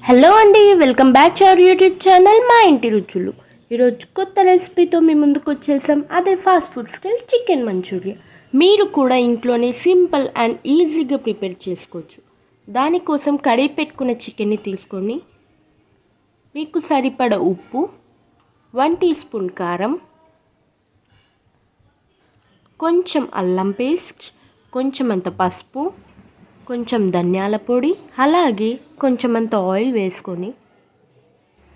Hello అండి, welcome back to our YouTube channel మా ఇంటి రుచులు. ఈరోజు కొత్త రెసిపీతో మీ ముందుకు వచ్చేసాం. అదే fast food style chicken Manchuria. మీరు కూడా ఇంట్లోనే సింపుల్ అండ్ ఈజీగా ప్రిపేర్ చేసుకోవచ్చు. దానికోసం కడిగి పెట్టుకున్న చికెన్ని తీసుకొని మీకు సరిపడ ఉప్పు, 1 టీ స్పూన్ కారం, కొంచెం అల్లం పేస్ట్, కొంచెం అంత పసుపు, కొంచెం ధనియాల పొడి, అలాగే కొంచెం అంత ఆయిల్ వేసుకొని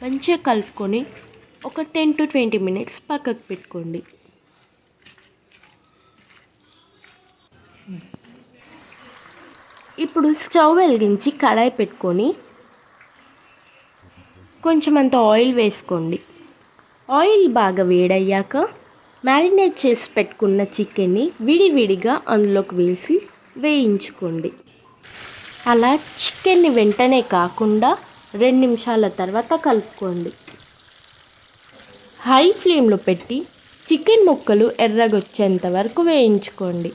మంచిగా కలుపుకొని ఒక 10 to 20 మినిట్స్ పక్కకు పెట్టుకోండి. ఇప్పుడు స్టవ్ వెలిగించి కడాయి పెట్టుకొని కొంచెం అంత ఆయిల్ వేసుకోండి. ఆయిల్ బాగా వేడయ్యాక మ్యారినేట్ చేసి పెట్టుకున్న చికెన్ని విడివిడిగా అందులోకి వేసి వేయించుకోండి. అలా చికెన్ని వెంటనే కాకుండా 2 నిమిషాల తర్వాత కలుపుకోండి. హై ఫ్లేమ్లో పెట్టి చికెన్ ముక్కలు ఎర్రగొచ్చేంత వరకు వేయించుకోండి.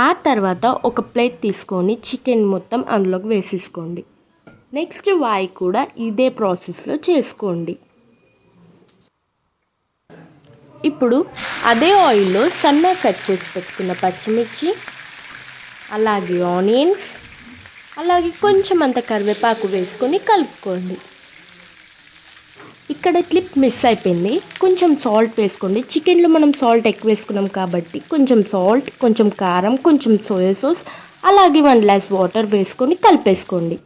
ఆ తర్వాత ఒక ప్లేట్ తీసుకొని చికెన్ మొత్తం అందులోకి వేసేసుకోండి. నెక్స్ట్ వాయి కూడా ఇదే ప్రాసెస్లో చేసుకోండి. ఇప్పుడు అదే ఆయిల్లో సన్నగా కట్ చేసి పెట్టుకున్న పచ్చిమిర్చి, అలాగే ఆనియన్స్, అలాగే కొంచెం అంత కరివేపాకు వేసుకొని కలుపుకోండి. ఇక్కడ క్లిప్ మిస్ అయిపోయింది, కొంచెం సాల్ట్ వేసుకోండి. చికెన్లో మనం సాల్ట్ ఎక్కువ వేసుకున్నాం కాబట్టి కొంచెం సాల్ట్, కొంచెం కారం, కొంచెం సోయా సాస్, అలాగే 1 గ్లాస్ వాటర్ వేసుకొని కలిపేసుకోండి.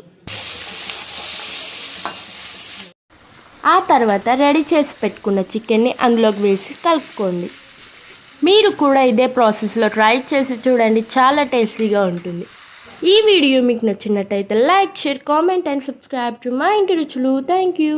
ఆ తర్వాత రెడీ చేసి పెట్టుకున్న చికెన్ని అందులోకి వేసి కలుపుకోండి. మీరు కూడా ఇదే ప్రాసెస్లో ట్రై చేసి చూడండి, చాలా టేస్టీగా ఉంటుంది. ఈ వీడియో మీకు నచ్చినట్టయితే like, share, comment and subscribe to మా ఇంటి రుచులు. Thank you.